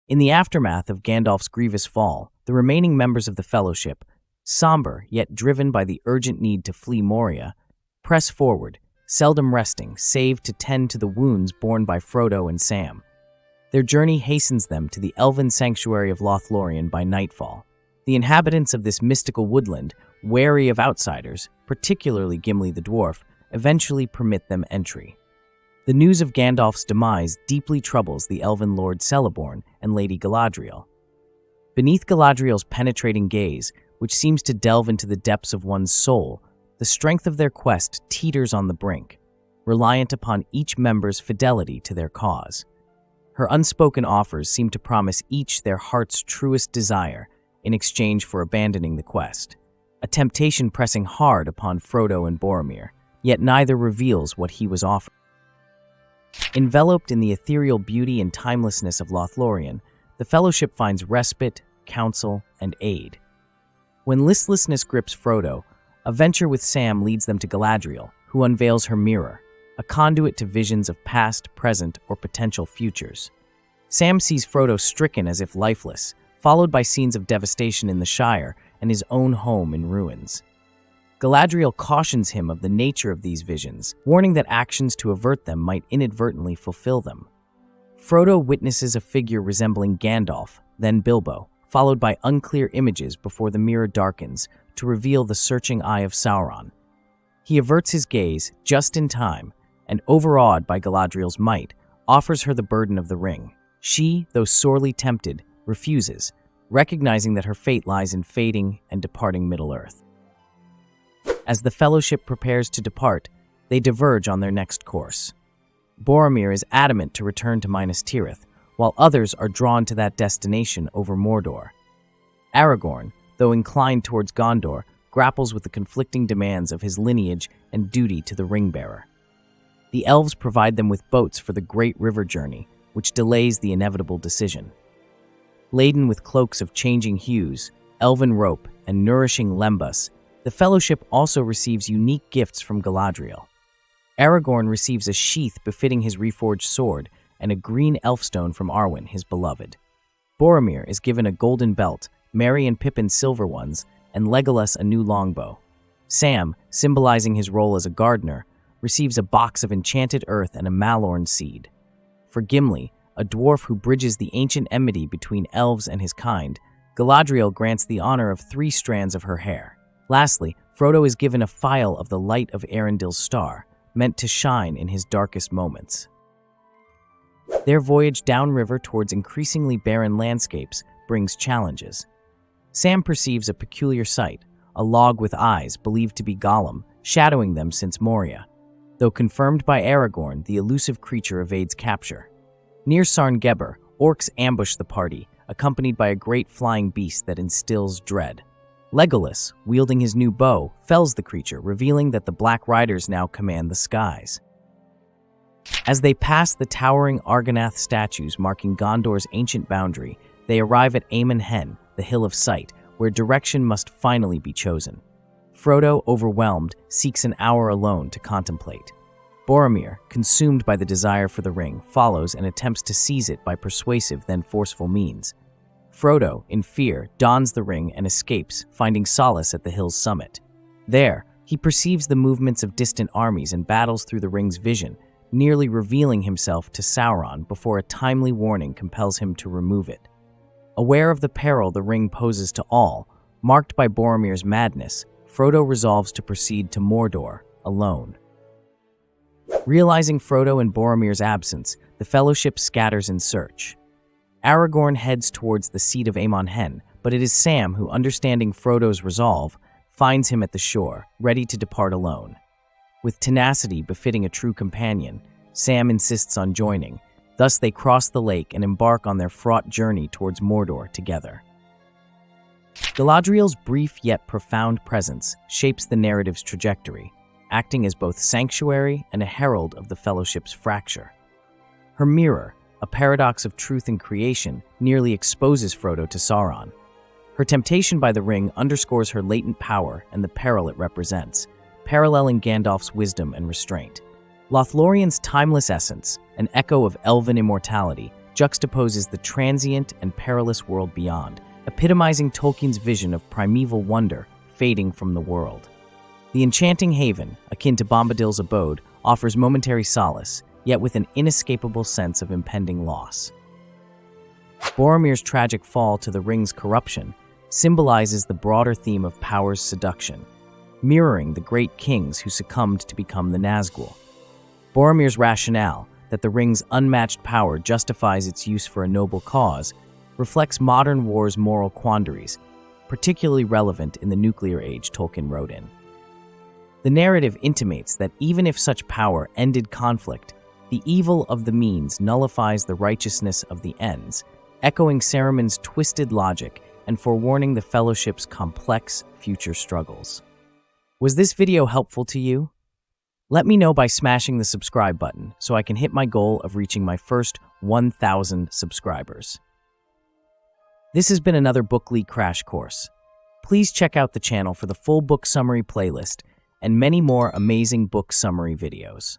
In the aftermath of Gandalf's grievous fall, the remaining members of the Fellowship, somber yet driven by the urgent need to flee Moria, press forward, seldom resting save to tend to the wounds borne by Frodo and Sam. Their journey hastens them to the elven sanctuary of Lothlorien by nightfall. The inhabitants of this mystical woodland, wary of outsiders, particularly Gimli the dwarf, eventually permit them entry. The news of Gandalf's demise deeply troubles the elven Lord Celeborn and Lady Galadriel. Beneath Galadriel's penetrating gaze, which seems to delve into the depths of one's soul, the strength of their quest teeters on the brink, reliant upon each member's fidelity to their cause. Her unspoken offers seem to promise each their heart's truest desire in exchange for abandoning the quest, a temptation pressing hard upon Frodo and Boromir, yet neither reveals what he was offered. Enveloped in the ethereal beauty and timelessness of Lothlorien, the Fellowship finds respite, counsel, and aid. When listlessness grips Frodo, a venture with Sam leads them to Galadriel, who unveils her mirror, a conduit to visions of past, present, or potential futures. Sam sees Frodo stricken as if lifeless, followed by scenes of devastation in the Shire and his own home in ruins. Galadriel cautions him of the nature of these visions, warning that actions to avert them might inadvertently fulfill them. Frodo witnesses a figure resembling Gandalf, then Bilbo, followed by unclear images before the mirror darkens to reveal the searching eye of Sauron. He averts his gaze just in time, and overawed by Galadriel's might, offers her the burden of the ring. She, though sorely tempted, refuses, recognizing that her fate lies in fading and departing Middle-earth. As the Fellowship prepares to depart, they diverge on their next course. Boromir is adamant to return to Minas Tirith, while others are drawn to that destination over Mordor. Aragorn, though inclined towards Gondor, grapples with the conflicting demands of his lineage and duty to the Ring-bearer. The elves provide them with boats for the great river journey, which delays the inevitable decision. Laden with cloaks of changing hues, elven rope, and nourishing lembas, the Fellowship also receives unique gifts from Galadriel. Aragorn receives a sheath befitting his reforged sword and a green elfstone from Arwen, his beloved. Boromir is given a golden belt, Merry and Pippin silver ones, and Legolas a new longbow. Sam, symbolizing his role as a gardener, receives a box of enchanted earth and a Malorn seed. For Gimli, a dwarf who bridges the ancient enmity between elves and his kind, Galadriel grants the honor of 3 strands of her hair. Lastly, Frodo is given a phial of the light of Arundel's star, meant to shine in his darkest moments. Their voyage downriver towards increasingly barren landscapes brings challenges. Sam perceives a peculiar sight, a log with eyes believed to be Gollum, shadowing them since Moria. Though confirmed by Aragorn, the elusive creature evades capture. Near Sarngeber, orcs ambush the party, accompanied by a great flying beast that instills dread. Legolas, wielding his new bow, fells the creature, revealing that the Black Riders now command the skies. As they pass the towering Argonath statues marking Gondor's ancient boundary, they arrive at Amon Hen, the Hill of Sight, where direction must finally be chosen. Frodo, overwhelmed, seeks an hour alone to contemplate. Boromir, consumed by the desire for the ring, follows and attempts to seize it by persuasive then forceful means. Frodo, in fear, dons the ring and escapes, finding solace at the hill's summit. There, he perceives the movements of distant armies and battles through the ring's vision, nearly revealing himself to Sauron before a timely warning compels him to remove it. Aware of the peril the ring poses to all, marked by Boromir's madness, Frodo resolves to proceed to Mordor, alone. Realizing Frodo and Boromir's absence, the Fellowship scatters in search. Aragorn heads towards the seat of Amon Hen, but it is Sam who, understanding Frodo's resolve, finds him at the shore, ready to depart alone. With tenacity befitting a true companion, Sam insists on joining. Thus they cross the lake and embark on their fraught journey towards Mordor together. Galadriel's brief yet profound presence shapes the narrative's trajectory, acting as both sanctuary and a herald of the Fellowship's fracture. Her mirror, a paradox of truth and creation, nearly exposes Frodo to Sauron. Her temptation by the ring underscores her latent power and the peril it represents, paralleling Gandalf's wisdom and restraint. Lothlorien's timeless essence, an echo of elven immortality, juxtaposes the transient and perilous world beyond, epitomizing Tolkien's vision of primeval wonder fading from the world. The enchanting haven, akin to Bombadil's abode, offers momentary solace, yet with an inescapable sense of impending loss. Boromir's tragic fall to the ring's corruption symbolizes the broader theme of power's seduction, mirroring the great kings who succumbed to become the Nazgul. Boromir's rationale that the ring's unmatched power justifies its use for a noble cause reflects modern war's moral quandaries, particularly relevant in the nuclear age Tolkien wrote in. The narrative intimates that even if such power ended conflict, the evil of the means nullifies the righteousness of the ends, echoing Saruman's twisted logic and forewarning the Fellowship's complex future struggles. Was this video helpful to you? Let me know by smashing the subscribe button so I can hit my goal of reaching my first 1,000 subscribers. This has been another Book League Crash Course. Please check out the channel for the full book summary playlist and many more amazing book summary videos.